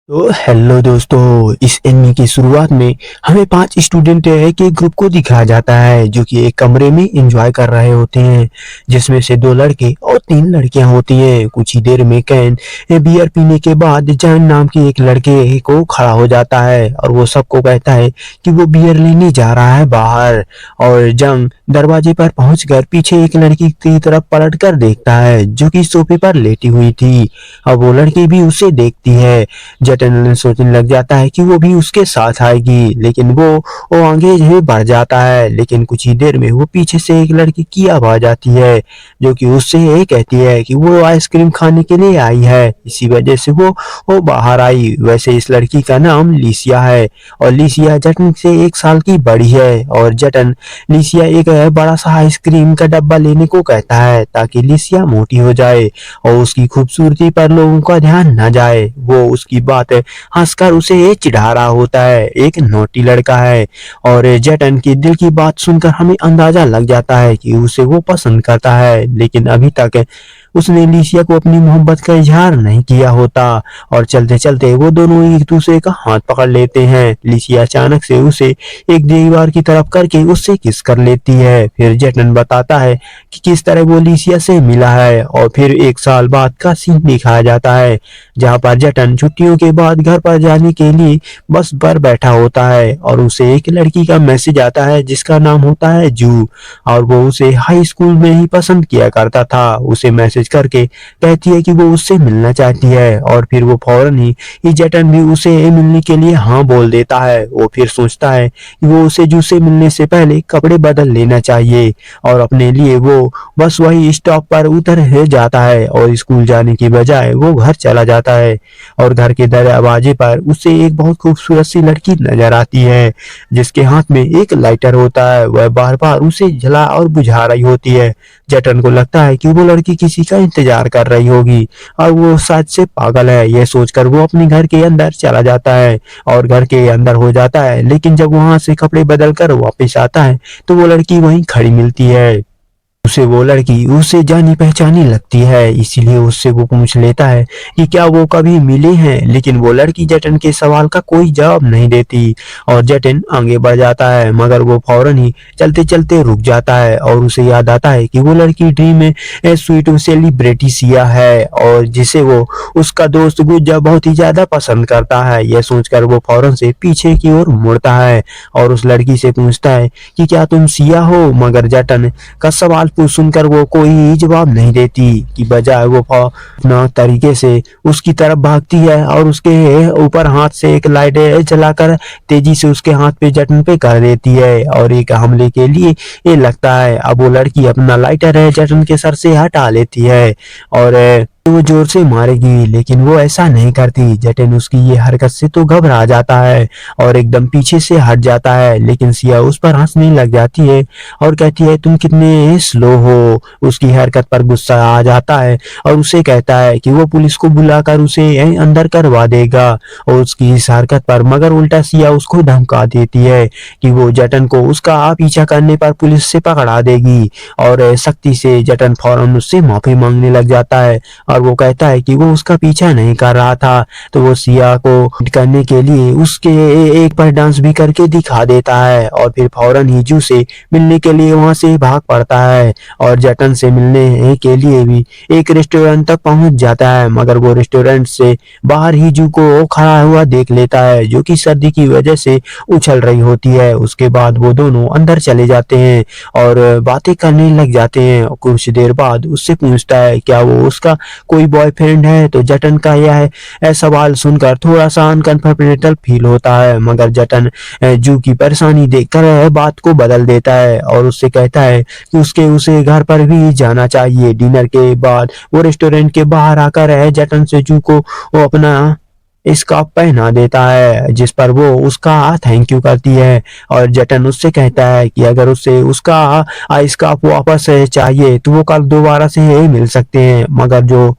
तो हेलो दोस्तों, इस एनिमे की शुरुआत में हमें 5 स्टूडेंट के ग्रुप को दिखाया जाता है जो कि एक कमरे में एंजॉय कर रहे होते हैं, जिसमें से 2 लड़के और 3 लड़कियां होती हैं। कुछ ही देर में कैन बियर पीने के बाद जैन नाम के एक लड़के को खड़ा हो जाता है और वो सबको कहता है कि वो बियर लेने जा रहा है बाहर। और जंग दरवाजे पर पहुंचकर पीछे एक लड़की की तरफ पलट कर देखता है जो कि सोफे पर लेटी हुई थी। अब वो लड़की भी उसे देखती है। जटन सोचने लग जाता है कि वो भी उसके साथ आएगी, लेकिन वो आगे ही बढ़ जाता है। लेकिन कुछ ही देर में वो पीछे से एक लड़की की आवाज आती है जो कि उससे ये कहती है कि वो आइसक्रीम खाने के लिए आई है, इसी वजह से वो बाहर आई। वैसे इस लड़की का नाम लिसिया है और लिसिया जटन से 1 साल की बड़ी है। और जटन लिसिया एक बड़ा सा आइसक्रीम का डब्बा लेने को कहता है ताकि लिसिया मोटी हो जाए और उसकी खूबसूरती पर लोगों का ध्यान न जाए। वो उसकी बात हंसकर उसे चिढ़ा रहा होता है, एक नोटी लड़का है। और जटन की दिल की बात सुनकर हमें अंदाजा लग जाता है कि उसे वो पसंद करता है, लेकिन अभी तक उसने लिसिया को अपनी मोहब्बत का इजहार नहीं किया होता। और चलते चलते वो दोनों एक दूसरे का हाथ पकड़ लेते हैं। लिसिया अचानक से उसे एक दीवार की तरफ करके उससे किस कर लेती है। फिर जटन बताता है कि किस तरह वो लिसिया से मिला है और फिर 1 साल बाद का सीन दिखाया जाता है जहाँ पर जटन छुट्टियों के बाद घर पर जाने के लिए बस पर बैठा होता है और उसे एक लड़की का मैसेज आता है जिसका नाम होता है जू। और वो उसे हाई स्कूल में ही पसंद किया करता था। उसे मैसेज करके कहती है कि वो उससे मिलना चाहती है और फिर वो फौरन ही जटन भी उसे मिलने के लिए हाँ बोल देता है। वो फिर सोचता है कि वो उसे जू से मिलने से पहले कपड़े बदल लेना चाहिए और अपने लिए वो बस वही स्टॉप पर उतर जाता है और स्कूल जाने की बजाय वो घर चला जाता है। और घर के दरवाजे पर उसे एक बहुत खूबसूरत सी लड़की नजर आती है जिसके हाथ में एक लाइटर होता है। वह बार बार उसे जला और बुझा रही होती है। जटन को लगता है कि वो लड़की किसी का इंतजार कर रही होगी और वो शायद से पागल है। यह सोचकर वो अपने घर के अंदर चला जाता है और घर के अंदर हो जाता है, लेकिन जब वहां से कपड़े बदल कर वापस आता है तो वो लड़की वहीं खड़ी मिलती है। उसे वो लड़की उसे जानी पहचानी लगती है, इसीलिए उससे वो पूछ लेता है कि क्या वो कभी मिले हैं, लेकिन वो लड़की जटन के सवाल का कोई जवाब नहीं देती और जटन आगे बढ़ जाता है, मगर वो फौरन ही चलते चलते रुक जाता है और उसे याद आता है कि वो लड़की ड्रीम में स्वीट सेलिब्रिटी सिया है और जिसे वो उसका दोस्त गुज्जा बहुत ही ज्यादा पसंद करता है। यह सोचकर वो फौरन से पीछे की ओर मुड़ता है और उस लड़की से पूछता है कि क्या तुम सिया हो, मगर जटन का सवाल सुनकर वो कोई जवाब नहीं देती कि बजाय वो अपना तरीके से उसकी तरफ भागती है और उसके ऊपर हाथ से एक लाइट जलाकर तेजी से उसके हाथ पे जटन पे कर देती है और एक हमले के लिए ये लगता है। अब वो लड़की अपना लाइटर जटन के सर से हटा लेती है और वो जोर से मारेगी, लेकिन वो ऐसा नहीं करती। जटन उसकी ये हरकत से तो घबरा जाता है और एकदम पीछे से हट जाता है, लेकिन सिया उस पर हंसने लग जाती है और कहती है तुम कितने स्लो हो। उसकी हरकत पर गुस्सा आ जाता है और उसे कहता है कि वो पुलिस को बुलाकर उसे अंदर करवा देगा और उसकी इस हरकत पर मगर उल्टा सिया उसको धमका देती है कि वो जटन को उसका पीछा करने पर पुलिस से पकड़ा देगी और सख्ती से जटन फौरन उससे माफी मांगने लग जाता है और वो कहता है कि वो उसका पीछा नहीं कर रहा था। तो वो सिया को करने के लिए उसके एक पर डांस भी करके दिखा देता है और फिर फौरन ही जू से मिलने के लिए वहां से भाग पड़ता है और जटन से मिलने के लिए भी एक रेस्टोरेंट तक पहुंच जाता है, मगर वो रेस्टोरेंट से बाहर ही जू को खड़ा हुआ देख लेता है जो कि सर्दी की वजह से उछल रही होती है। उसके बाद वो दोनों अंदर चले जाते हैं और बातें करने लग जाते हैं। कुछ देर बाद उससे पूछता है क्या वो उसका कोई बॉयफ्रेंड है, तो जटन का यह सवाल सुनकर थोड़ा सा अनकंफर्टेबल फील होता है, मगर जटन जू की परेशानी देखकर बात को बदल देता है और उससे कहता है कि उसे घर पर भी जाना चाहिए। डिनर के बाद वो रेस्टोरेंट के बाहर आकर जटन से जू को वो अपना स्कार्फ पहना देता है जिस पर वो उसका थैंक यू करती है और जटन उससे कहता है कि अगर उसे उसका स्कार्फ वापस चाहिए तो वो कल दोबारा से मिल सकते हैं, मगर जो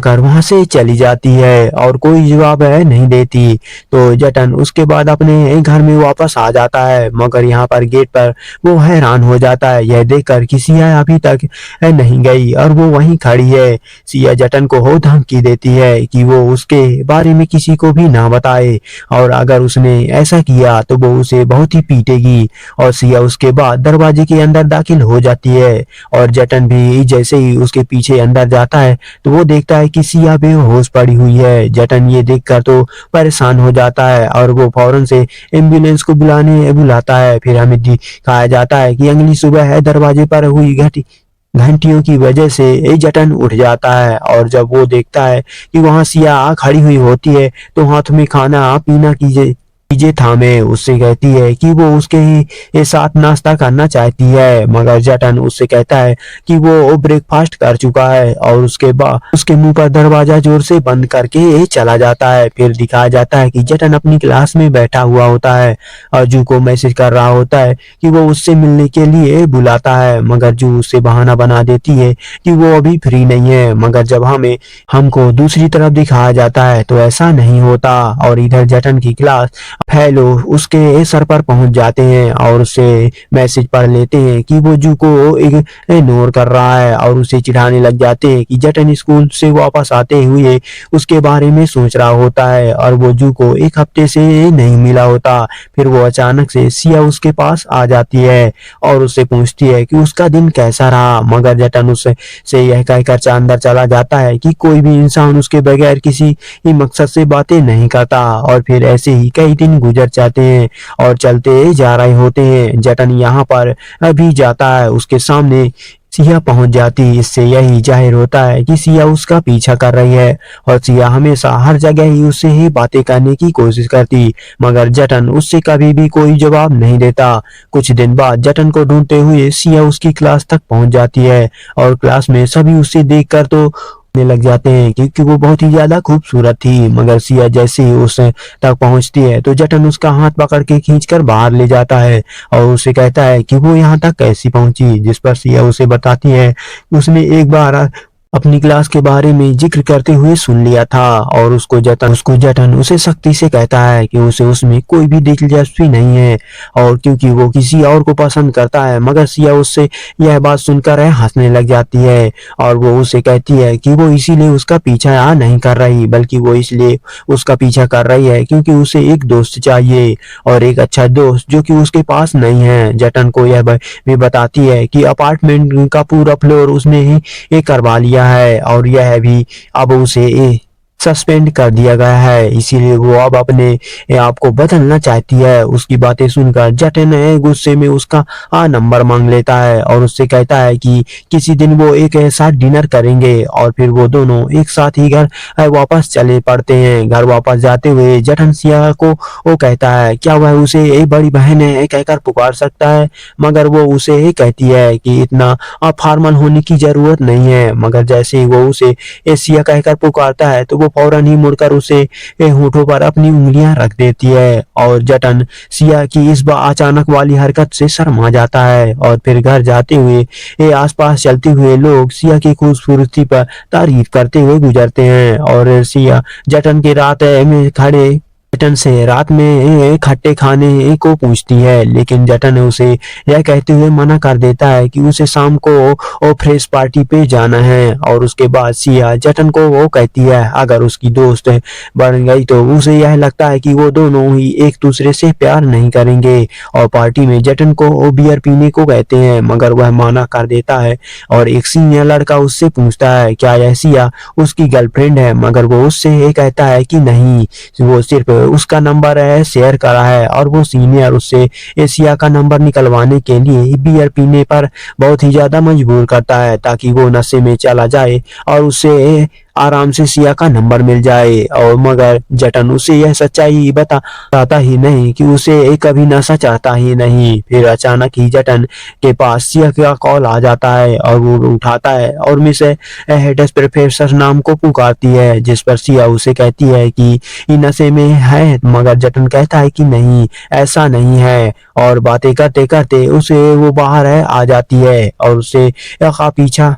कर वहां से चली जाती है और कोई जवाब नहीं देती। तो जटन उसके बाद अपने घर में वापस आ जाता है, मगर यहाँ पर गेट पर वो हैरान हो जाता है यह देखकर कि सिया अभी तक नहीं गई और वो वहीं खड़ी है। सिया जटन को हो धमकी देती है कि वो उसके बारे में किसी को भी ना बताए और अगर उसने ऐसा किया तो वो उसे बहुत ही पीटेगी। और सिया उसके बाद दरवाजे के अंदर दाखिल हो जाती है और जटन भी जैसे ही उसके पीछे अंदर जाता है तो वो देखता है कि सिया बेहोश पड़ी हुई है। जटन ये देखकर तो परेशान हो जाता है और वो फौरन से एम्बुलेंस को बुलाता है। फिर हमें दिखाया जाता है कि अगली सुबह है दरवाजे पर हुई घंटियों की वजह से ये जटन उठ जाता है और जब वो देखता है कि वहां सिया खड़ी हुई होती है तो हाथ में खाना पीना कीजिए चीजें थामे उससे कहती है कि वो उसके ही साथ नाश्ता करना चाहती है, मगर जटन उससे कहता है कि वो ब्रेकफास्ट कर चुका है और उसके बाद उसके मुंह पर दरवाजा जोर से बंद करके चला जाता है। फिर दिखाया जाता है कि जटन अपनी क्लास में बैठा हुआ होता है और जू को मैसेज कर रहा होता है कि वो उससे मिलने के लिए बुलाता है, मगर जू उससे बहाना बना देती है कि वो अभी फ्री नहीं है। मगर जब हमको दूसरी तरफ दिखाया जाता है तो ऐसा नहीं होता और इधर जटन की क्लास हेलो उसके सर पर पहुंच जाते हैं और उससे मैसेज पढ़ लेते हैं कि वो जू को इग्नोर कर रहा है और उसे चिढ़ाने लग जाते हैं कि जटन स्कूल से वापस आते हुए उसके बारे में सोच रहा होता है और वो जू को एक हफ्ते से नहीं मिला होता। फिर वो अचानक से सिया उसके पास आ जाती है और उससे पूछती है कि उसका दिन कैसा रहा, मगर जटन उससे यह कहकर अंदर चला जाता है कि कोई भी इंसान उसके बगैर किसी मकसद से बातें नहीं करता। और फिर ऐसे ही कई दिन गुजर जाते हैं और चलते जा रहे होते हैं। जटन यहाँ पर अभी जाता है उसके सामने सिया पहुंच जाती। इससे यही जाहिर होता है कि सिया उसका पीछा कर रही है और सिया हमेशा हर जगह ही उससे ही बातें करने की कोशिश करती, मगर जटन उससे कभी भी कोई जवाब नहीं देता। कुछ दिन बाद जटन को ढूंढते हुए सिया उसकी क्लास तक पहुंच जाती है और क्लास में सभी उसे देखकर तो लग जाते हैं क्योंकि वो बहुत ही ज्यादा खूबसूरत थी। मगर सिया जैसे ही उस तक पहुंचती है तो जटन उसका हाथ पकड़ के खींचकर बाहर ले जाता है और उसे कहता है कि वो यहाँ तक कैसी पहुंची, जिस पर सिया उसे बताती है उसने एक बार अपनी क्लास के बारे में जिक्र करते हुए सुन लिया था और उसको जटन उसे सख्ती से कहता है कि उसे उसमें कोई भी दिलचस्पी नहीं है और क्योंकि वो किसी और को पसंद करता है। मगर सिया उससे यह बात सुनकर हंसने लग जाती है और वो उसे कहती है कि वो इसीलिए उसका पीछा नहीं कर रही बल्कि वो इसलिए उसका पीछा कर रही है क्योंकि उसे एक दोस्त चाहिए और एक अच्छा दोस्त जो कि उसके पास नहीं है। जटन को यह भी बताती है कि अपार्टमेंट का पूरा फ्लोर उसने ही करवा लिया है और यह भी अब उसे सस्पेंड कर दिया गया है, इसीलिए वो अब अपने आप को बदलना चाहती है। उसकी बातें सुनकर जटन गुस्से में उसका नंबर मांग लेता है और उससे कहता है कि किसी दिन वो एक साथ डिनर करेंगे और फिर वो दोनों एक साथ ही घर वापस चले पड़ते हैं। घर वापस जाते हुए जटन सिया को वो कहता है क्या वह उसे एक बड़ी बहन है कहकर पुकार सकता है, मगर वो उसे कहती है कि इतना फॉर्मल होने की जरूरत नहीं है। मगर जैसे ही वो उसे सिया कहकर पुकारता है तो वो फौरन ही मुड़कर उसे होठों पर अपनी उंगलियां रख देती है और जटन सिया की इस अचानक वाली हरकत से शर्मा जाता है। और फिर घर जाते हुए आसपास चलते हुए लोग सिया की खूबसूरती पर तारीफ करते हुए गुजरते हैं और सिया जटन के रात में खड़े जटन से रात में खट्टे खाने को पूछती है, लेकिन जटन उसे यह कहते हुए मना कर देता है कि उसे शाम को फ्रेश पार्टी पे जाना है। और उसके बाद सिया जटन को वो कहती है अगर उसकी दोस्त बन गई तो उसे यह लगता है कि वो दोनों ही एक दूसरे से प्यार नहीं करेंगे और पार्टी में जटन को बियर पीने को कहते हैं, मगर वह मना कर देता है और एक सीनियर लड़का उससे पूछता है क्या यह सिया उसकी गर्लफ्रेंड है, मगर वो उससे ये कहता है कि नहीं, वो सिर्फ उसका नंबर शेयर करा है और वो सीनियर उससे एशिया का नंबर निकलवाने के लिए बियर पीने पर बहुत ही ज्यादा मजबूर करता है ताकि वो नशे में चला जाए और उससे आराम से सिया का नंबर मिल जाए। और मगर जटन उसे यह सच्चाई बताता ही नहीं कि उसे कभी नशा चाहता ही नहीं। फिर अचानक ही जटन के पास सिया का कॉल आ जाता है और वो उठाता है और मिस हेडस प्रोफेसर नाम को पुकारती है, जिस पर सिया उसे कहती है कि नशे में है, मगर जटन कहता है कि नहीं ऐसा नहीं है और बातें करते करते उसे वो बाहर आ जाती है और उसे का पीछा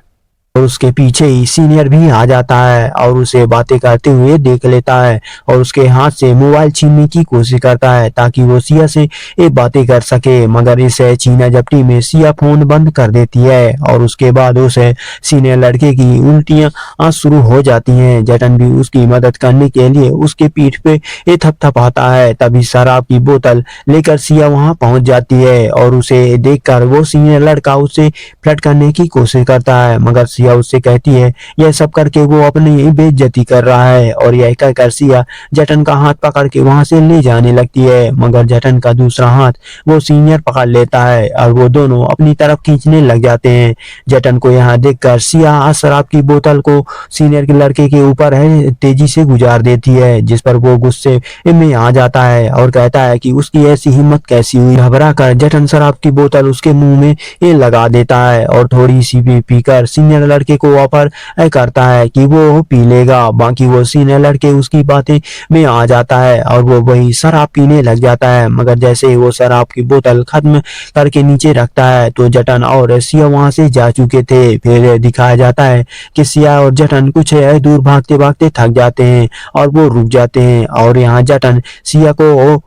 और उसके पीछे ही सीनियर भी आ जाता है और उसे बातें करते हुए देख लेता है और उसके हाथ से मोबाइल छीनने की कोशिश करता है ताकि वो सिया से ये बातें कर सके, मगर इस छीना झपटी में सिया फोन बंद कर देती है और उसके बाद उसे सीनियर लड़के की उल्टियां शुरू हो जाती हैं। जटन भी उसकी मदद करने के लिए उसके पीठ पे ये थपथपाता है। तभी शराब की बोतल लेकर सिया वहां पहुंच जाती है और उसे देखकर वो सीनियर लड़का उसे फ्लर्ट करने की कोशिश करता है, मगर सिया उससे कहती है यह सब करके वो अपनी बेइज्जती कर रहा है और यह कहकर सिया जटन का हाथ पकड़ के वहां से ले जाने लगती है, मगर जटन का दूसरा हाथ वो सीनियर पकड़ लेता है और वो दोनों अपनी तरफ खींचने लग जाते हैं। जटन को यहाँ देखकर सिया शराब की बोतल को सीनियर के लड़के के ऊपर है तेजी से गुजार देती है, जिस पर वो गुस्से में आ जाता है और कहता है कि उसकी ऐसी हिम्मत कैसी हुई। घबरा कर जटन शराब की बोतल उसके मुंह में ये लगा देता है और थोड़ी सी भी पीकर सीनियर लड़के को ऑफर करता है कि वो पी लेगा। बाकी वो सीनियर लड़के उसकी बातें में आ जाता है और वो वही शराब पीने लग जाता है, मगर जैसे ही वो शराब की बोतल खत्म करके नीचे रखता है तो जटन और सिया वहां से जा चुके थे। फिर दिखाया जाता है कि सिया और जटन कुछ दूर भागते भागते थक जाते हैं और वो रुक जाते हैं और यहाँ जटन सिया को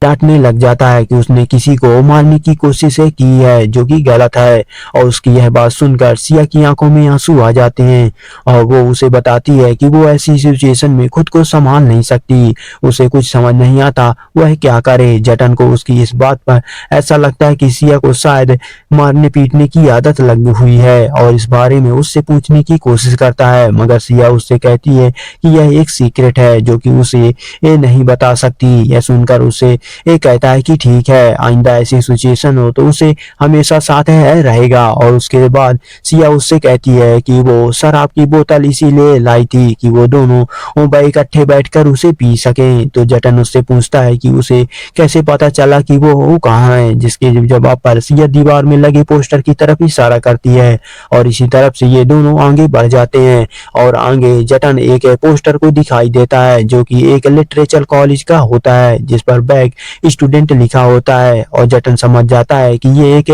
डांटने लग जाता है कि उसने किसी को मारने की कोशिश की है, जो कि गलत है। और उसकी यह बात सुनकर सिया की आंखों में आंसू आ जाते हैं और वो उसे बताती है कि वो ऐसी सिचुएशन में खुद को संभाल नहीं सकती, उसे कुछ समझ नहीं आता वह क्या करे। जटन को उसकी इस बात पर ऐसा लगता है कि सिया को शायद मारने पीटने की आदत लगी हुई है और इस बारे में उससे पूछने की कोशिश करता है, मगर सिया उससे कहती है कि यह एक सीक्रेट है जो कि उसे ये नहीं बता सकती। यह सुनकर उसे ये कहता है कि ठीक है, आइंदा ऐसी सिचुएशन हो तो उसे हमेशा साथ है रहेगा। और उसके बाद सिया उससे कहती है कि वो शराब की बोतल इसीलिए लाई थी कि वो दोनों इकट्ठे बैठकर उसे पी सकें। तो जटन उससे पूछता है कि उसे कैसे पता चला कि वो कहाँ है, जिसके जवाब पर सिया दीवार में लगे पोस्टर की तरफ इशारा करती है और इसी तरफ से ये दोनों आगे बढ़ जाते हैं और आगे जटन एक पोस्टर को दिखाई देता है जो कि एक लिटरेचर कॉलेज का होता है, जिस पर बैग स्टूडेंट लिखा होता है और जटन समझ जाता है कि ये एक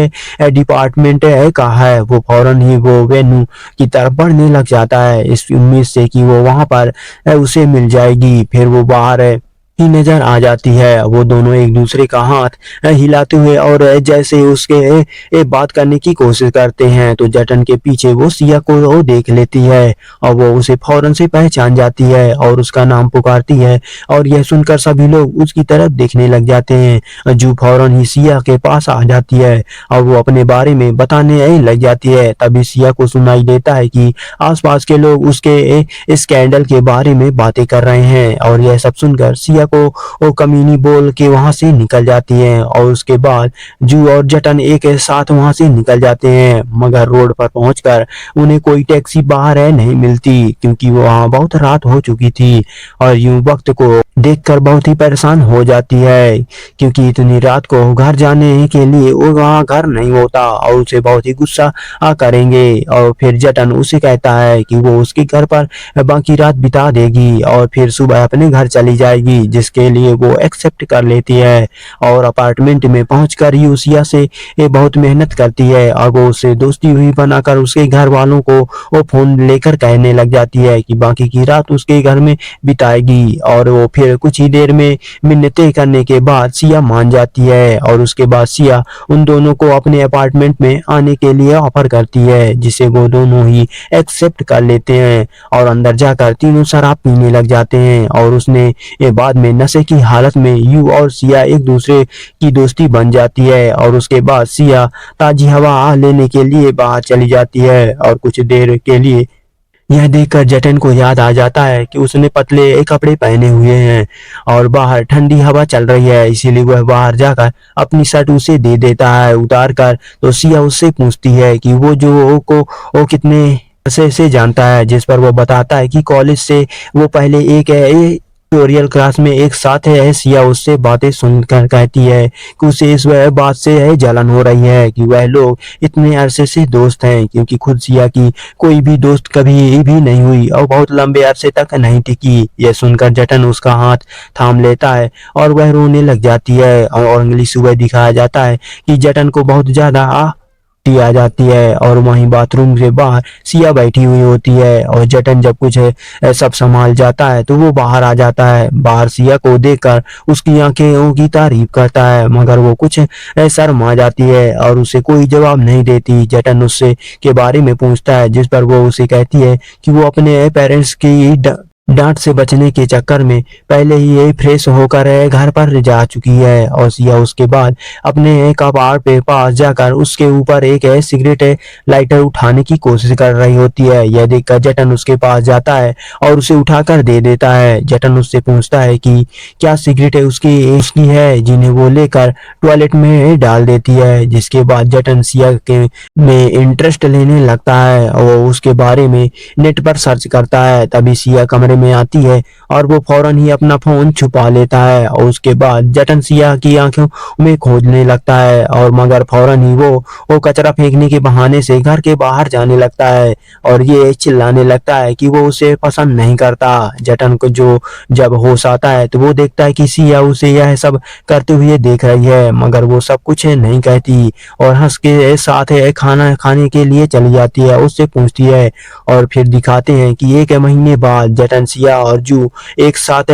डिपार्टमेंट है का है। वो फौरन ही वो वेन्यू की तरफ बढ़ने लग जाता है इस उम्मीद से कि वो वहां पर उसे मिल जाएगी। फिर वो बाहर ही नजर आ जाती है, वो दोनों एक दूसरे का हाथ हिलाते हुए और जैसे उसके बात करने की कोशिश करते हैं तो जटन के पीछे वो सिया को वो देख लेती है और वो उसे फौरन से पहचान जाती है और उसका नाम पुकारती है और यह सुनकर सभी लोग उसकी तरफ देखने लग जाते हैं। जू फौरन ही सिया के पास आ जाती है और वो अपने बारे में बताने लग जाती है। तभी सिया को सुनाई देता है कि आसपास के लोग उसके स्कैंडल के बारे में बातें कर रहे हैं और यह सब सुनकर सिया को वो कमीनी बोल के वहां से निकल जाती है और उसके बाद जू और जटन एक साथ वहां से निकल जाते हैं, मगर रोड पर पहुंचकर उन्हें कोई टैक्सी बाहर नहीं मिलती क्योंकि वहां बहुत रात हो चुकी थी और यूं वक्त को देखकर बहुत ही परेशान हो जाती है क्योंकि इतनी रात को घर जाने के लिए वो वहां घर नहीं होता और उसे बहुत ही गुस्सा करेंगे। और फिर जटन उसे कहता है कि वो उसके घर पर बाकी रात बिता देगी और फिर सुबह अपने घर चली जाएगी, जिसके लिए वो एक्सेप्ट कर लेती है और अपार्टमेंट में पहुंचकर यूसिया से बहुत मेहनत करती है और वो उससे दोस्ती हुई बनाकर उसके घर वालों को वो फोन लेकर कहने लग जाती है कि बाकी की रात उसके घर में बिताएगी। और वो फिर कुछ ही देर में मिन्नतें करने के बाद सिया मान जाती है और उसके बाद सिया उन दोनों को अपने अपार्टमेंट में आने के लिए ऑफर करती है, जिसे वो दोनों ही एक्सेप्ट कर लेते हैं और अंदर जाकर तीनों शराब पीने लग जाते हैं और उसने ये बाद में नशे की हालत में यू और सिया एक दूसरे की दोस्ती बन जाती है और उसके बाद सिया ताजी हवा लेने के लिए बाहर चली जाती है और कुछ देर के लिए यह देखकर जटन को याद आ जाता है कि उसने पतले कपड़े पहने हुए हैं और बाहर ठंडी हवा चल रही है, इसीलिए वह बाहर जाकर अपनी शर्ट उसे दे देता है उतार कर। तो सिया उससे पूछती है कि वो जो वो कितने अरसे से जानता है, जिस पर वो बताता है कि कॉलेज से वो पहले एक ट्यूटोरियल क्लास में एक साथ है। सिया उससे बातें सुनकर कहती है कि उसे इस वह बात से जलन हो रही है कि वह लोग इतने अरसे से दोस्त हैं, क्योंकि खुद सिया की कोई भी दोस्त कभी भी नहीं हुई और बहुत लंबे अरसे तक नहीं टिकी। यह सुनकर जटन उसका हाथ थाम लेता है और वह रोने लग जाती है और अगली सुबह दिखाया जाता है कि जटन को बहुत ज्यादा आ जाती है और वहीं बाथरूम से बाहर सिया बैठी हुई होती है और जटन जब कुछ सब संभाल जाता है तो वो बाहर आ जाता है। बाहर सिया को देखकर उसकी आंखें की तारीफ करता है, मगर वो कुछ शर्मा जाती है और उसे कोई जवाब नहीं देती। जटन उससे के बारे में पूछता है, जिस पर वो उसे कहती है कि वो अपने पेरेंट्स की डांट से बचने के चक्कर में पहले ही ये फ्रेश होकर घर पर जा चुकी है। और सिया उसके बाद अपने कबाड़ पे पास जाकर उसके ऊपर एक सिगरेट लाइटर उठाने की कोशिश कर रही होती है। यह देखकर जटन उसके पास जाता है और उसे उठाकर दे देता है। जटन उससे पूछता है कि क्या सिगरेट उसकी है, जिन्हें वो लेकर टॉयलेट में डाल देती है। जिसके बाद जटन सिया के में इंटरेस्ट लेने लगता है और वो उसके बारे में नेट पर सर्च करता है। तभी सिया कमरे में आती है और वो फौरन ही अपना फोन छुपा लेता है और उसके बाद जटन सिया की आंखों में खोजने लगता है और मगर फौरन ही वो कचरा फेंकने के बहाने से घर के बाहर जाने लगता है और ये चिल्लाने लगता है कि वो उसे पसंद नहीं करता। जटन को जो जब होश आता है तो वो देखता है कि सिया उसे यह सब करते हुए देख रही है, मगर वो सब कुछ नहीं कहती और हंस के साथ खाना खाने के लिए चली जाती है। उससे पूछती है और फिर दिखाते हैं कि एक महीने बाद जटन, सिया और जू एक साथ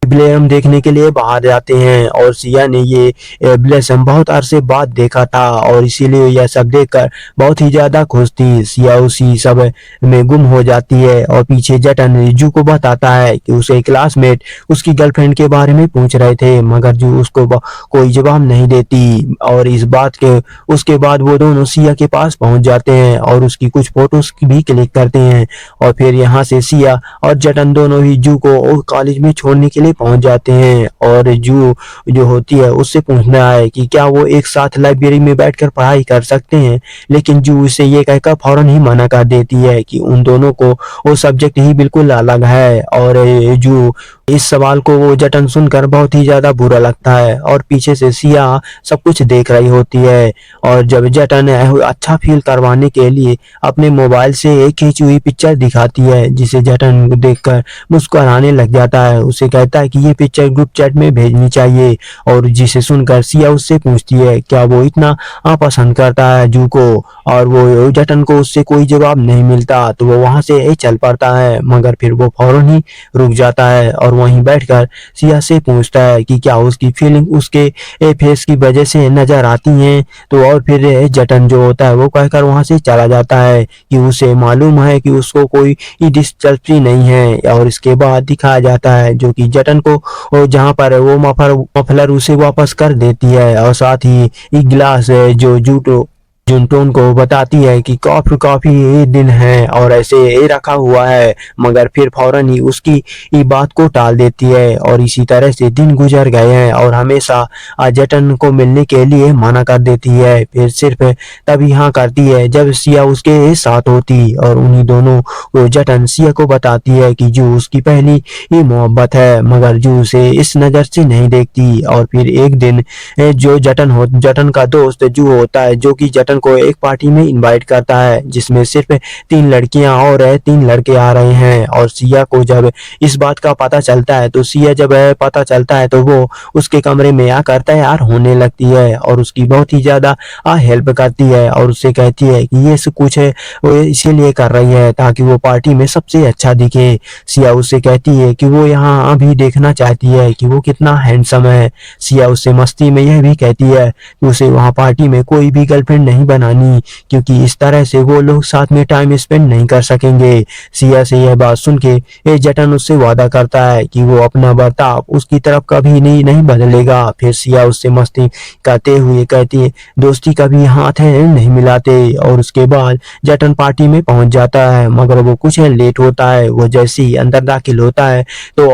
ब्लेम देखने के लिए बाहर जाते हैं और सिया ने ये ब्लेसम बहुत अरसे बाद देखा था और इसीलिए यह सब देखकर बहुत ही ज्यादा खुश थी। सिया उसी सब में गुम हो जाती है और पीछे जटन जू को बताता है कि उसे क्लासमेट उसकी गर्लफ्रेंड के बारे में पूछ रहे थे, मगर जू उसको कोई जवाब नहीं देती। और इस बात के उसके बाद वो दोनों सिया के पास पहुंच जाते हैं और उसकी कुछ फोटोज भी क्लिक करते हैं और फिर यहाँ से सिया और जटन दोनों ही जू को कॉलेज में छोड़ने के लिए पहुंच जाते हैं। और जू जो होती है उससे पूछना है कि क्या वो एक साथ लाइब्रेरी में बैठकर पढ़ाई कर सकते हैं, लेकिन जू उसे ये कहकर फौरन ही मना कर देती है कि उन दोनों को वो सब्जेक्ट ही बिल्कुल अलग है। और जू इस सवाल को वो जटन सुनकर बहुत ही ज्यादा बुरा लगता है और पीछे से सिया सब कुछ देख रही होती है और जब जटन अच्छा फील करवाने के लिए अपने मोबाइल से एक खींची हुई पिक्चर दिखाती है, जिसे जटन देखकर मुस्कुराने लग जाता है। उसे कहता है कि ये पिक्चर ग्रुप चैट में भेजनी चाहिए और जिसे सुनकर सिया उससे पूछती है क्या वो इतना पसंद करता है जू को, और वो जटन को उससे कोई जवाब नहीं मिलता तो वो वहां से चल पड़ता है, मगर फिर वो फौरन ही रुक जाता है और वहीं बैठकर सिया से पूछता है कि क्या उसकी फीलिंग उसके फेस की वजह से नजर आती हैं। तो और फिर जटन जो होता है वो कहकर वहां से चला जाता है कि उसे मालूम है कि उसको कोई दिलचस्पी नहीं है। और इसके बाद दिखाया जाता है जो कि जटन को जहां पर वो मफलर उसे वापस कर देती है और साथ ही एक गिलास जो जूटो जुनटोन को बताती है कि काफी ये दिन है और ऐसे ये रखा हुआ है, मगर फिर फौरन ही उसकी ये बात को टाल देती है। और इसी तरह से दिन गुजर गए हैं और हमेशा जटन को मिलने के लिए मना कर देती है, फिर सिर्फ तभी हाँ करती है जब सिया उसके साथ होती और उन्हीं दोनों को जटन सिया को बताती है कि जू उसकी पहली ही मोहब्बत है, मगर जू उसे इस नजर से नहीं देखती। और फिर एक दिन जो जटन का दोस्त जू होता है जो कि जटन को एक पार्टी में इनवाइट करता है जिसमें सिर्फ 3 लड़कियां और 3 लड़के आ रहे हैं। और सिया को जब इस बात का पता चलता है तो सिया जब पता चलता है तो वो उसके कमरे में आकर तैयार होने लगती है और उसकी बहुत ही ज्यादा हेल्प करती है और उससे कहती है कि ये सब कुछ है वो इसीलिए कर रही है ताकि वो पार्टी में सबसे अच्छा दिखे। सिया उससे कहती है कि वो यहाँ अभी देखना चाहती है कि वो कितना हैंडसम है। सिया उससे मस्ती में यह भी कहती है कि उसे वहाँ पार्टी में कोई भी गर्लफ्रेंड नहीं बनानी, क्योंकि इस तरह से वो लोग साथ में टाइम स्पेंड नहीं कर सकेंगे। सिया से यह बात सुन के जटन उससे वादा करता है कि वो अपना बर्ताव उसकी तरफ कभी नहीं बदलेगा। फिर सिया उससे मस्ती करते हुए कहती है दोस्ती कभी हाथ है नहीं मिलाते। और उसके बाद जटन पार्टी में पहुंच जाता है, मगर वो कुछ लेट होता है। वो जैसे ही अंदर दाखिल होता है तो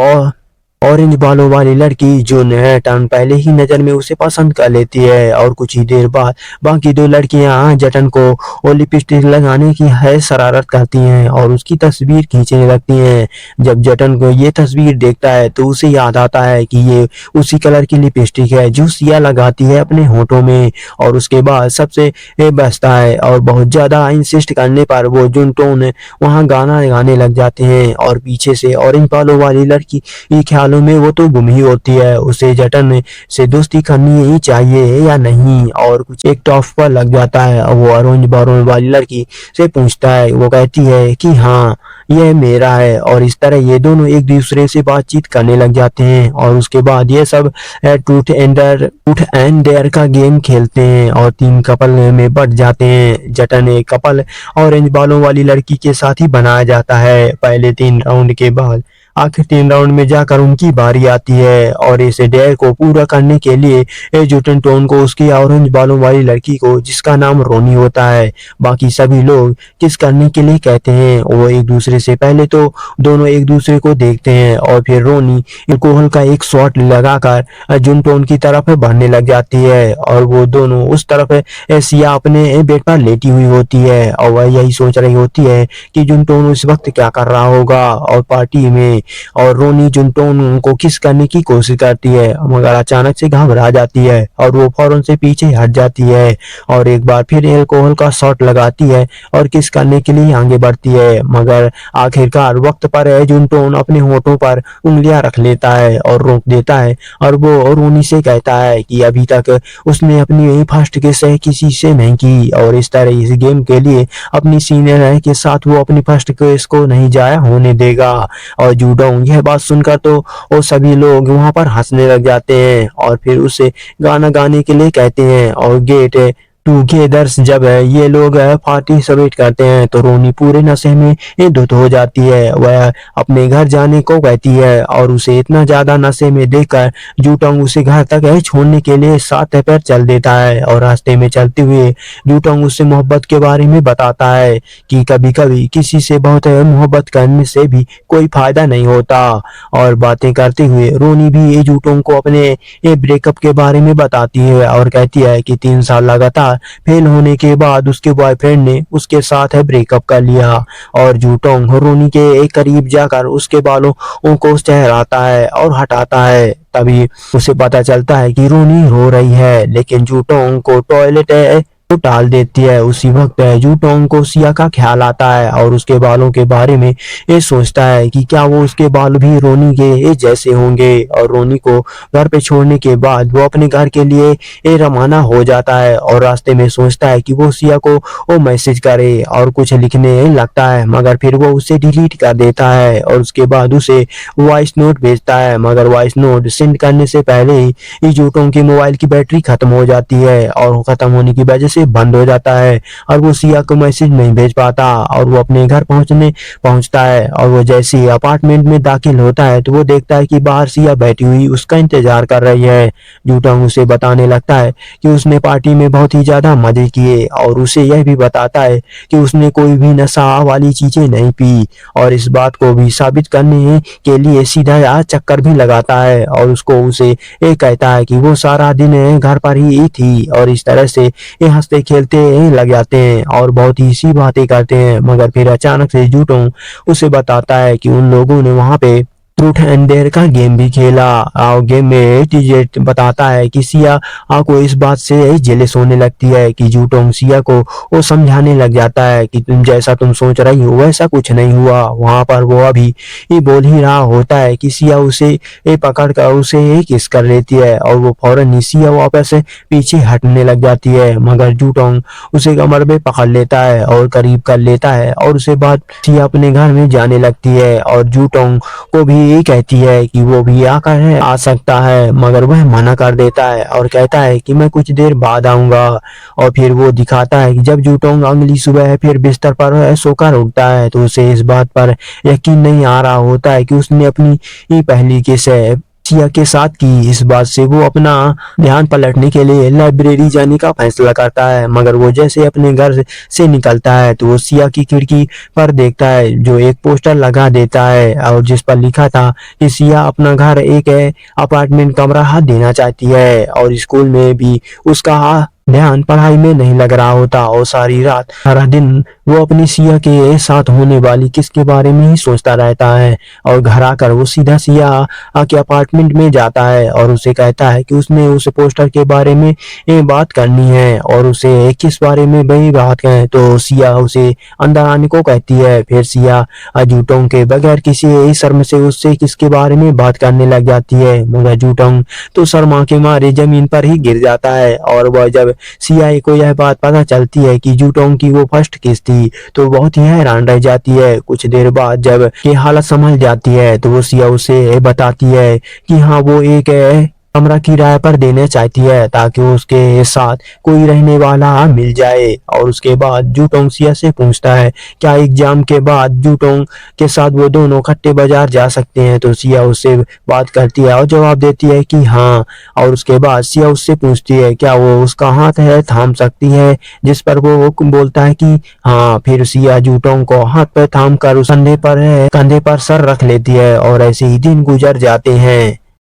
ऑरेंज बालों वाली लड़की जो टर्न पहले ही नजर में उसे पसंद कर लेती है और कुछ ही देर बाद बाकी 2 लड़कियां जटन को लिपस्टिक लगाने की है शरारत करती हैं और उसकी तस्वीर खींचने लगती हैं। जब जटन को ये तस्वीर देखता है तो उसे याद आता है कि ये उसी कलर की लिपस्टिक है जो सिया लगाती है अपने होठों में। और उसके बाद सबसे बचता है और बहुत ज्यादा इंसिस्ट करने पर वो जुनटोन वहां गाना गाने लग जाते हैं और पीछे से ऑरेंज बालों वाली लड़की ख्यालों में वो तो गुम ही होती है। उसे जटन से दोस्ती करनी ही चाहिए या नहीं, और कुछ एक टॉप पर लग जाता है। वो ऑरेंज बालों वाली लड़की से पूछता है, वो कहती है कि हाँ यह मेरा है, और इस तरह ये दोनों एक दूसरे से बातचीत करने लग जाते हैं। और उसके बाद ये सब ट्रूथ एंड डेयर का गेम खेलते हैं और 3 कपल में बढ़ जाते हैं। जटन एक कपल ऑरेंज बालों वाली लड़की के साथ ही बनाया जाता है। पहले 3 राउंड के बाद आखिर 3 राउंड में जाकर उनकी बारी आती है, और इस डेयर को पूरा करने के लिए जूटन टोन को उसकी ऑरेंज बालों वाली लड़की को, जिसका नाम रोनी होता है, बाकी सभी लोग किस करने के लिए कहते हैं। वो एक दूसरे से पहले तो दोनों एक दूसरे को देखते हैं, और फिर रोनी अल्कोहल का एक शॉट लगाकर जुनटोन की तरफ बढ़ने लग जाती है, और वो दोनों उस तरफ सिया अपने बेड पर लेटी हुई होती है, और वह यही सोच रही होती है कि जुनटोन उस वक्त क्या कर रहा होगा। और पार्टी में और रोनी जुनटोन को किस करने की कोशिश करती है, मगर अचानक से घबरा जाती है और वो फौरन से पीछे हट जाती है, और एक बार फिर अल्कोहल का शॉट लगाती है और किस करने के लिए आगे बढ़ती है। मगर आखिरकार वक्त पर जुनटोन अपने होठों पर उंगलियां रख लेता है और रोक देता है, और वो रोनी से कहता है कि अभी तक उसने अपनी फर्स्ट किस किसी से नहीं की, और इस तरह इस गेम के लिए अपनी सीनियर के साथ वो अपनी फर्स्ट किस को नहीं जाया होने देगा। और जूडोंग यह बात सुनकर तो वो सभी लोग वहां पर हंसने लग जाते हैं, और फिर उसे गाना गाने के लिए कहते हैं। और गेट टूगेदर्स जब ये लोग पार्टिसिपेट करते हैं तो रोनी पूरे नशे में धुत हो जाती है। वह अपने घर जाने को कहती है, और उसे इतना ज्यादा नशे में देखकर जूटोंग उसे घर तक छोड़ने के लिए साथ पैर चल देता है। और रास्ते में चलते हुए जूटोंग उससे मोहब्बत के बारे में बताता है कि कभी कभी किसी से बहुत मोहब्बत करने से भी कोई फायदा नहीं होता। और बातें करते हुए रोनी भी जूटोंग को अपने ब्रेकअप के बारे में बताती है, और कहती है कि 3 साल लगातार फेल होने के बाद उसके बॉयफ्रेंड ने उसके साथ ब्रेकअप कर लिया। और जूटोंग रोनी के एक करीब जाकर उसके बालों को सहराता है और हटाता है। तभी उसे पता चलता है कि रोनी रो रही है, लेकिन जूटोंग को टॉयलेट तो टाल देती है। उसी वक्त जूटोंग को सिया का ख्याल आता है, और उसके बालों के बारे में ये सोचता है कि क्या वो उसके बाल भी रोनी के जैसे होंगे। और रोनी को घर पे छोड़ने के बाद वो अपने घर के लिए रवाना हो जाता है, और रास्ते में सोचता है कि वो सिया को वो मैसेज करे और कुछ लिखने लगता है, मगर फिर वो उसे डिलीट कर देता है। और उसके बाद उसे वॉइस नोट भेजता है, मगर वॉइस नोट सेंड करने से पहले ही जूटोंग की मोबाइल की बैटरी खत्म हो जाती है, और खत्म होने की वजह से बंद हो जाता है, और वो सिया को मैसेज नहीं भेज पाता। और वो अपने घर पहुंचता है, और वो जैसे ही अपार्टमेंट में दाखिल होता है तो वो देखता है कि बाहर सिया बैठी हुई उसका इंतजार कर रही है। जूटोंग उसे बताने लगता है कि उसने पार्टी में बहुत ही ज्यादा मजे किए, और उसे यह भी बताता है कि उसने कोई भी नशा वाली चीजें नहीं पी, और इस बात को भी साबित करने के लिए सीधा चक्कर भी लगाता है। और उसे ये कहता है कि वो सारा दिन घर पर ही थी, और इस तरह से ये हंसते खेलते लग जाते हैं और बहुत ही सी बातें करते हैं। मगर फिर अचानक से जूटोंग उसे बताता है कि उन लोगों ने वहां पे ट्रूथ एंड डेयर का गेम भी खेला, और गेम में टीजे बताता है कि सिया को इस बात से जेलस होने लगती है कि जूटोंग सिया को वो समझाने लग जाता है कि तुम जैसा तुम सोच रही हो वैसा कुछ नहीं हुआ। वहां पर वो अभी बोल ही रहा होता है कि सिया उसे पकड़ कर उसे किस कर लेती है, और वो फौरन ही सिया वापस पीछे हटने लग जाती है, मगर जूटोंग उसे कमर में पकड़ लेता है और करीब कर लेता है, और उसके बाद सिया अपने घर में जाने लगती है। और जूटोंग को भी ये कहती है कि वो भी आकर आ सकता है, मगर वह मना कर देता है और कहता है कि मैं कुछ देर बाद आऊंगा। और फिर वो दिखाता है कि जब जूटोंग अगली सुबह फिर बिस्तर पर सोकर उठता है तो उसे इस बात पर यकीन नहीं आ रहा होता है कि उसने अपनी पहली किस सिया के साथ की। इस बात से वो अपना ध्यान पलटने के लिए लाइब्रेरी जाने का फैसला करता है, मगर वो जैसे अपने घर से निकलता है तो वो सिया की खिड़की पर देखता है जो एक पोस्टर लगा देता है, और जिस पर लिखा था कि सिया अपना घर एक अपार्टमेंट कमरा देना चाहती है, और स्कूल में भी उसका ध्यान पढ़ाई में नहीं लग रहा होता और सारी रात सारा दिन वो अपनी सिया के साथ होने वाली किस के बारे में ही सोचता रहता है। और घर आकर वो सीधा सिया के अपार्टमेंट में जाता है और उसे कहता है कि उसने उस पोस्टर के बारे में बात करनी है और उसे किस बारे में वही बात करें। तो सिया उसे अंदर आने को कहती है। फिर सिया जूटोंग के बगैर किसी शर्म से उससे किसके बारे में बात करने लग जाती है, मगर जूटोंग तो शर्मा के मारे जमीन पर ही गिर जाता है। और वह जब सीआई को यह बात पता चलती है कि जूटोंग की वो फर्स्ट किस थी तो बहुत ही हैरान रह जाती है। कुछ देर बाद जब ये हालत संभल जाती है तो वो सिया उसे बताती है कि हाँ वो एक कमरा किराए पर देना चाहती है ताकि उसके साथ कोई रहने वाला मिल जाए। और उसके बाद जूटोंग सिया से पूछता है क्या एग्जाम के बाद जूटोंग के साथ वो दोनों खट्टे बाजार जा सकते हैं। तो सिया उससे बात करती है और जवाब देती है कि हाँ। और उसके बाद सिया उससे पूछती है क्या वो उसका हाथ है थाम सकती है, जिस पर वो बोलता है कि हाँ। फिर सिया जूटोंग को हाथ पर थाम कर उस कंधे पर सर रख लेती है और ऐसे ही दिन गुजर जाते हैं।